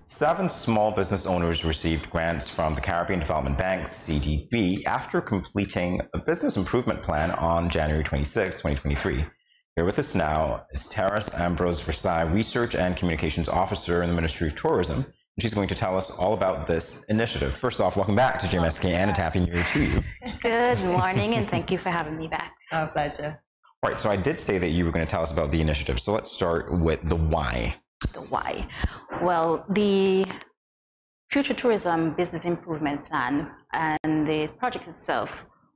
7 small business owners received grants from the Caribbean Development Bank, CDB, after completing a business improvement plan on January 26, 2023. Here with us now is Therez Ambrose-Versailles, Research and Communications Officer in the Ministry of Tourism. And she's going to tell us all about this initiative. First off, welcome back to GMSKN and Happy New Year to you. Good morning, and thank you for having me back. Our pleasure. All right, so I did say that you were going to tell us about the initiative. So let's start with the why. The why. Well, the Future Tourism Business Improvement Plan and the project itself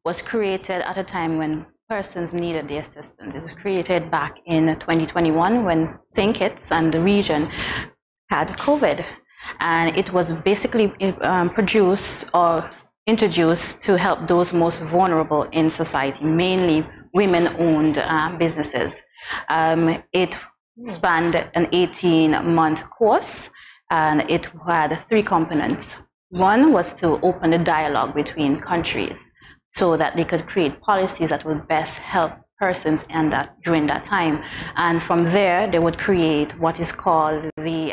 was created at a time when persons needed the assistance. It was created back in 2021 when St. Kitts and the region had COVID. And it was basically produced or introduced to help those most vulnerable in society, mainly women-owned businesses. It spanned an 18-month course, and it had 3 components. One was to open a dialogue between countries so that they could create policies that would best help persons in during that time. And from there, they would create what is called the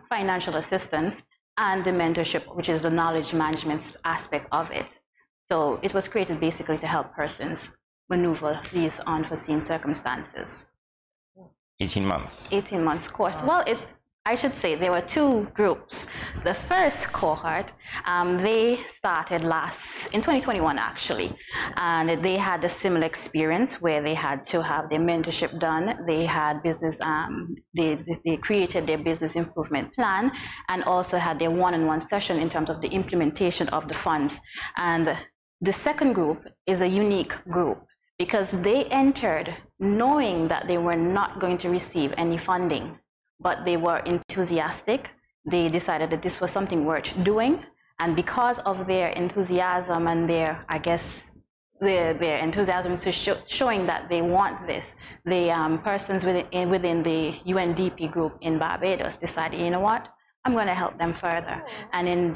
financial assistance and the mentorship, which is the knowledge management aspect of it. So it was created basically to help persons maneuver these unforeseen circumstances. 18 months. 18 months course. Well, I should say there were 2 groups. The first cohort, they started in 2021 actually, and they had a similar experience where they had to have their mentorship done. They had business, they created their business improvement plan and also had their one-on-one session in terms of the implementation of the funds. And the second group is a unique group because they entered knowing that they were not going to receive any funding, but they were enthusiastic. They decided that this was something worth doing, and because of their enthusiasm and their enthusiasm to showing that they want this, the persons within the UNDP group in Barbados decided, you know what, I'm going to help them further. And in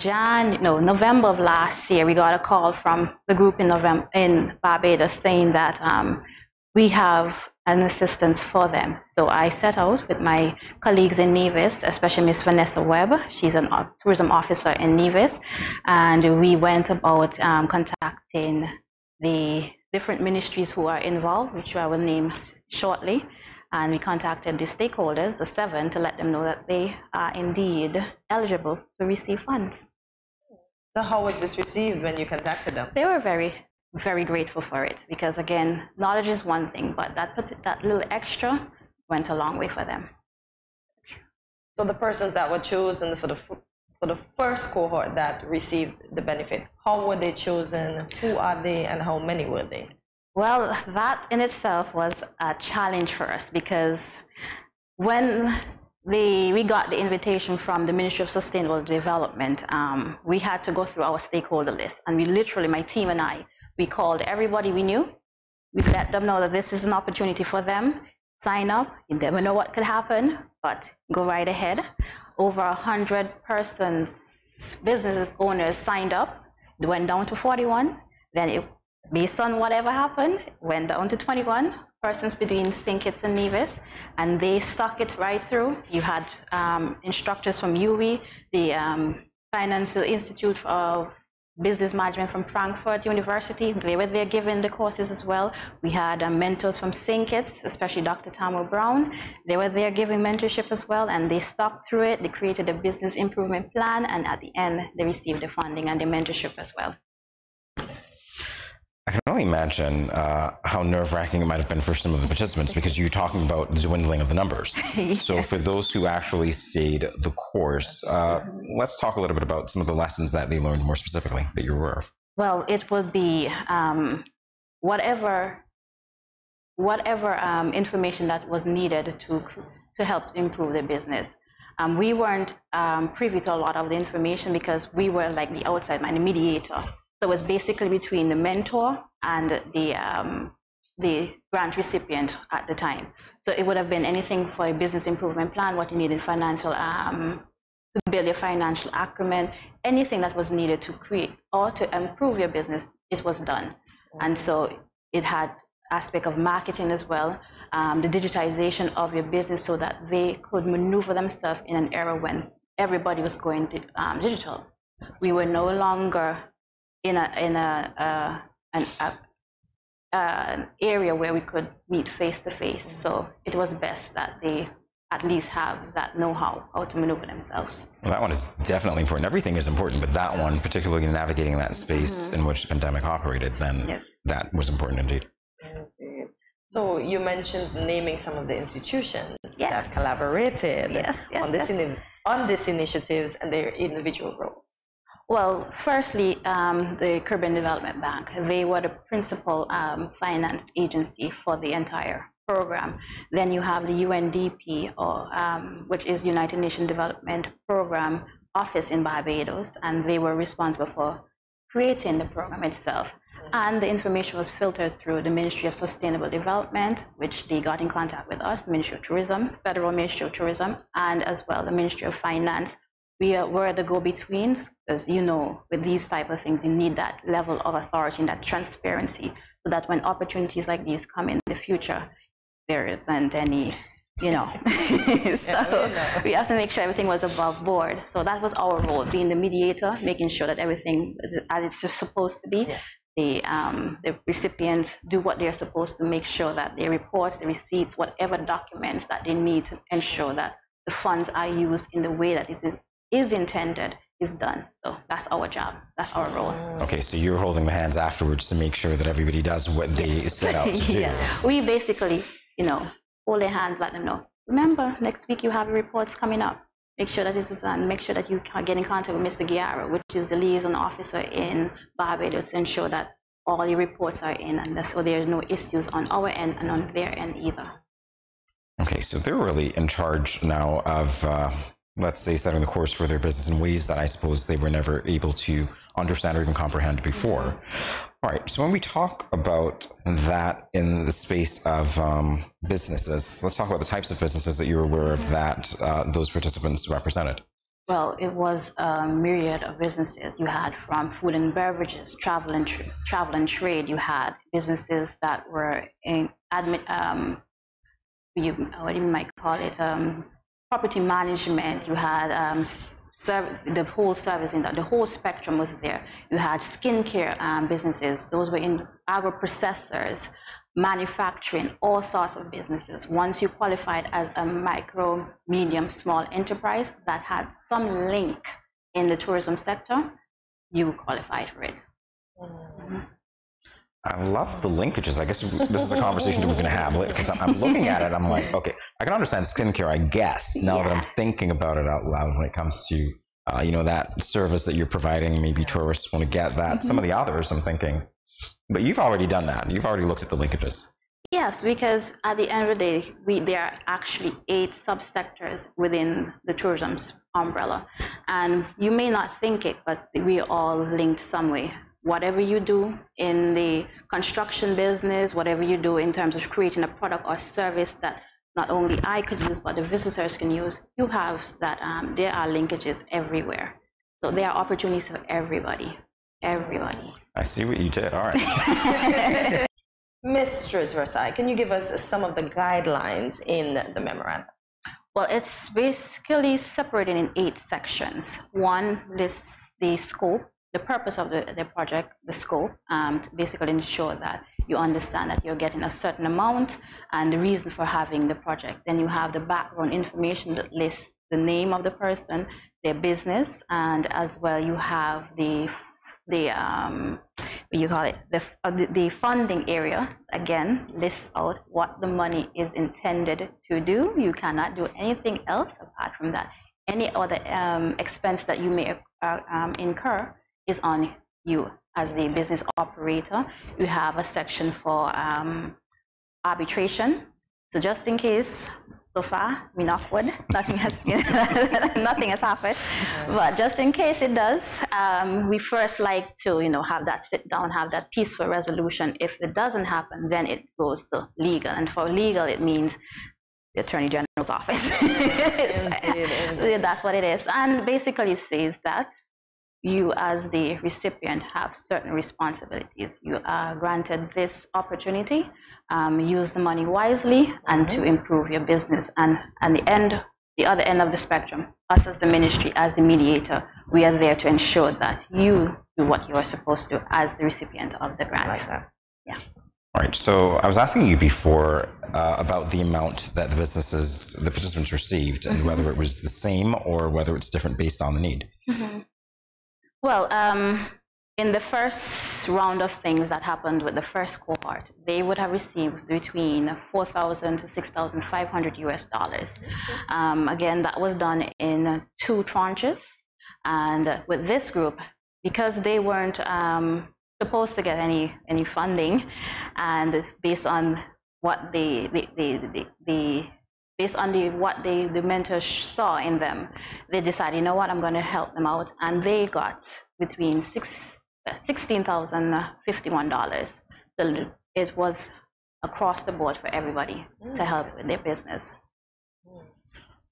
November of last year, we got a call from the group in Barbados saying that we have an assistance for them. So I set out with my colleagues in Nevis, especially Miss Vanessa Webb. She's a tourism officer in Nevis. And we went about contacting the different ministries who are involved, which I will name shortly. And we contacted the stakeholders, the 7, to let them know that they are indeed eligible to receive funds. So how was this received when you contacted them? They were very, very grateful for it because, again, knowledge is one thing, but that little extra went a long way for them. So the persons that were chosen for the first cohort that received the benefit, how were they chosen? Who are they, and how many were they? Well, that in itself was a challenge for us because when we got the invitation from the Ministry of Sustainable Development, we had to go through our stakeholder list, and we literally, my team and I, we called everybody we knew. We let them know that this is an opportunity for them. Sign up. You never know what could happen, but go right ahead. Over 100 persons, business owners signed up. It went down to 41. Then based on whatever happened, went down to 21 persons between St. Kitts and Nevis, and they stuck it right through. You had instructors from UWI, the Financial Institute of Business Management from Frankfurt University. They were there giving the courses as well. We had mentors from St. Kitts, especially Dr. Tamara Brown. They were there giving mentorship as well, and they stuck through it. They created a business improvement plan, and at the end, they received the funding and the mentorship as well. I can only imagine how nerve-wracking it might have been for some of the participants because you're talking about the dwindling of the numbers. Yes. So for those who actually stayed the course, let's talk a little bit about some of the lessons that they learned more specifically that you're aware of. Well, it would be whatever information that was needed to help improve their business. We weren't privy to a lot of the information because we were like the outside man, the mediator. So it's basically between the mentor and the grant recipient at the time. So it would have been anything for a business improvement plan, what you need in financial, to build your financial acumen, anything that was needed to create or to improve your business, it was done. And so it had aspect of marketing as well, the digitization of your business so that they could maneuver themselves in an era when everybody was going to digital. We were no longer in an area where we could meet face to face. So it was best that they at least have that know-how, how to maneuver themselves. Well, that one is definitely important. Everything is important, but that one, particularly navigating that space in which the pandemic operated, then that was important indeed. So you mentioned naming some of the institutions that collaborated on these initiatives and their individual roles. Well, firstly, the Caribbean Development Bank, they were the principal finance agency for the entire program. Then you have the UNDP, which is United Nations Development Program Office in Barbados, and they were responsible for creating the program itself. And the information was filtered through the Ministry of Sustainable Development, which they got in contact with us, Ministry of Tourism, Federal Ministry of Tourism, and as well the Ministry of Finance. We were the go-betweens, because with these type of things, you need that level of authority and that transparency, so that when opportunities like these come in the future, there isn't any, so we have to make sure everything was above board. So that was our role, being the mediator, making sure that everything is as it's supposed to be. The recipients do what they're supposed to, make sure that their reports, the receipts, whatever documents that they need to ensure that the funds are used in the way that it is intended is done. So that's our job, that's our role. Okay, so you're holding the hands afterwards to make sure that everybody does what they set out to do. We basically, hold their hands, let them know. Remember, next week you have reports coming up. Make sure that it is done. Make sure that you can get in contact with Mr. Guiara, which is the liaison officer in Barbados, to ensure that all your reports are in, and so there are no issues on our end and on their end either. Okay, so they're really in charge now of, let's say, setting the course for their business in ways that I suppose they were never able to understand or even comprehend before. All right, so when we talk about that in the space of businesses, let's talk about the types of businesses that you're aware of that those participants represented. Well, it was a myriad of businesses. You had from food and beverages, travel and trade. You had businesses that were in what you might call it, property management. You had the whole service in that, the whole spectrum was there. You had skincare businesses. Those were in agro-processors, manufacturing, all sorts of businesses. Once you qualified as a micro, medium, small enterprise that had some link in the tourism sector, you qualified for it. I love the linkages. I guess this is a conversation that we're going to have because I'm looking at it. I'm like, okay, I can understand skincare, I guess, now that I'm thinking about it out loud when it comes to, that service that you're providing. Maybe tourists want to get that. Some of the others, I'm thinking, but you've already done that. You've already looked at the linkages. Yes, because at the end of the day, there are actually 8 subsectors within the tourism umbrella. And you may not think it, but we are all linked some way. Whatever you do in the construction business, whatever you do in terms of creating a product or service that not only I could use, but the visitors can use, you have that, there are linkages everywhere. So there are opportunities for everybody. Everybody. I see what you did. All right. Ms. Therez Versailles, can you give us some of the guidelines in the memorandum? Well, it's basically separated in 8 sections. 1 lists the scope, the purpose of the project, the scope, to basically ensure that you understand that you're getting a certain amount and the reason for having the project. Then you have the background information that lists the name of the person, their business, and as well you have the funding area. Again, lists out what the money is intended to do. You cannot do anything else apart from that. Any other expense that you may incur is on you as the business operator. You have a section for arbitration. So just in case, so far, we knock wood, nothing has happened. But just in case it does, we first like to, have that sit down, have that peaceful resolution. If it doesn't happen, then it goes to legal. And for legal, it means the Attorney General's office. That's what it is. And basically it says that you as the recipient have certain responsibilities. You are granted this opportunity, use the money wisely and to improve your business. And at the end the other end of the spectrum, us as the ministry, as the mediator, we are there to ensure that you do what you are supposed to as the recipient of the grant. Like that. Yeah. All right. So I was asking you before about the amount that the participants received, and whether it was the same or whether it's different based on the need. Well, in the first round of things that happened with the first cohort, they would have received between $4,000 to $6,500 US. Again, that was done in 2 tranches, and with this group, because they weren't supposed to get any funding, and based on what the mentors saw in them, they decided, you know what, I'm going to help them out, and they got between $16,051. So it was across the board for everybody to help with their business.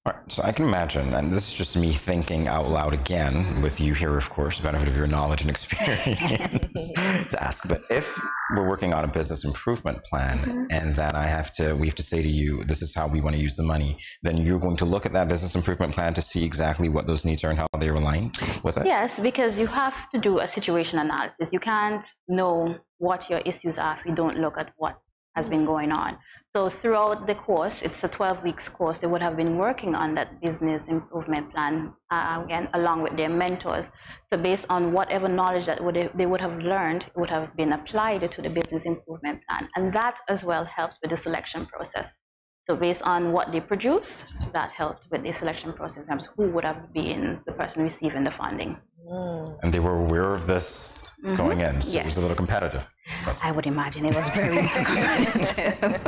All right, so I can imagine, and this is just me thinking out loud again, with you here, of course, benefit of your knowledge and experience to ask, but if we're working on a business improvement plan and then we have to say to you, this is how we want to use the money, then you're going to look at that business improvement plan to see exactly what those needs are and how they align with it? Yes, because you have to do a situation analysis. You can't know what your issues are if you don't look at what has been going on. So throughout the course, it's a 12-week course, they would have been working on that business improvement plan, again, along with their mentors. So based on whatever knowledge that they would have learned, it would have been applied to the business improvement plan. And that as well helped with the selection process. So based on what they produce, that helped with the selection process in terms of who would have been the person receiving the funding. And they were aware of this going in, so it was a little competitive. I would imagine it was very competitive.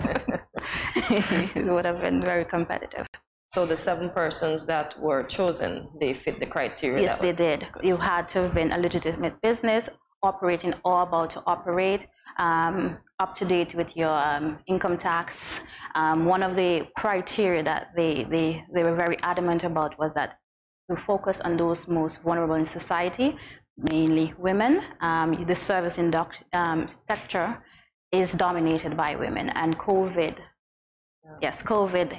It would have been very competitive. So the 7 persons that were chosen, they fit the criteria? Yes, they did. You had to have been a legitimate business, operating or about to operate, up to date with your income tax. One of the criteria that they were very adamant about was that to focus on those most vulnerable in society, mainly women. The service sector is dominated by women, and COVID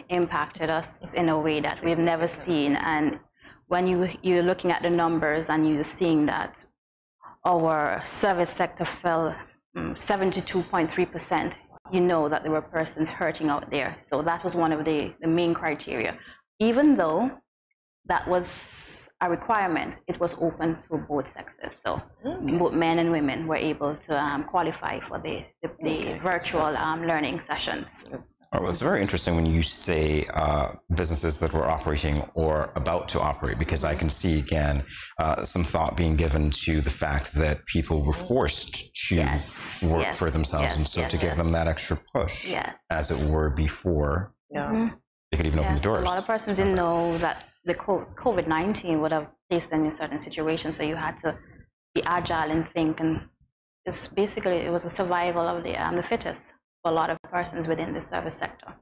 impacted us in a way that we've never seen. And when you're looking at the numbers and you're seeing that our service sector fell 72.3%, you know that there were persons hurting out there. So that was one of the main criteria. Even though that was a requirement, it was open to both sexes. So both men and women were able to qualify for the virtual learning sessions. Oh, well, it's very interesting when you say businesses that were operating or about to operate, because I can see, again, some thought being given to the fact that people were forced to work for themselves, and so to give them that extra push, as it were, before they could even open the doors. A lot of persons didn't know that the COVID-19 would have placed them in certain situations, so you had to be agile and think, and just basically it was a survival of the fittest for a lot of persons within the service sector.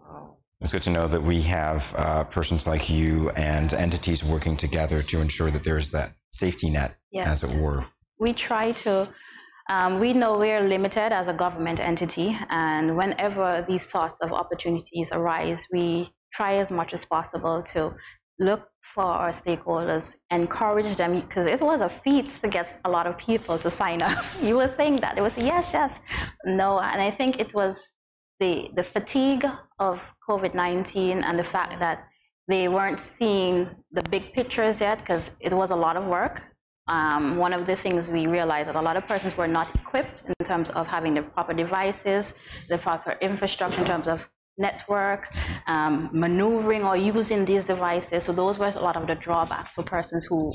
Wow. It's good to know that we have persons like you and entities working together to ensure that there's that safety net, as it were. We try to, we know we're limited as a government entity, and whenever these sorts of opportunities arise, we try as much as possible to look for our stakeholders, encourage them, because it was a feat to get a lot of people to sign up. You would think that it was yes, no, and I think it was the fatigue of COVID-19 and the fact that they weren't seeing the big pictures yet, because it was a lot of work. One of the things we realized that a lot of persons were not equipped in terms of having the proper devices, the proper infrastructure in terms of network, maneuvering or using these devices. So those were a lot of the drawbacks for persons who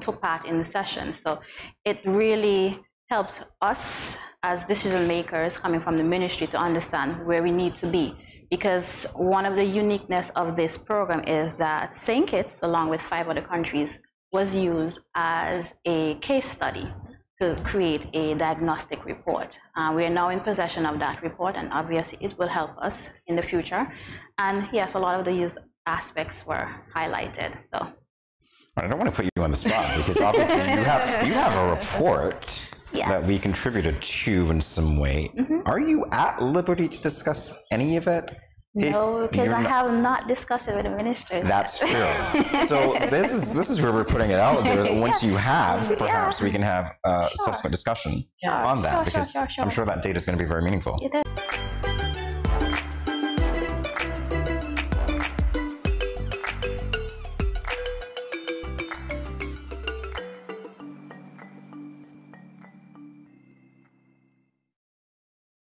took part in the session. So it really helped us as decision makers coming from the ministry to understand where we need to be. Because one of the uniqueness of this program is that St. Kitts, along with 5 other countries, was used as a case study to create a diagnostic report. We are now in possession of that report, and obviously it will help us in the future. And yes, a lot of the use aspects were highlighted. So I don't want to put you on the spot, because obviously you have a report that we contributed to in some way. Are you at liberty to discuss any of it? No, because I have not discussed it with the minister. That's true. So this is where we're putting it out there. That once you have, perhaps we can have a subsequent discussion on that, because I'm sure that data is going to be very meaningful.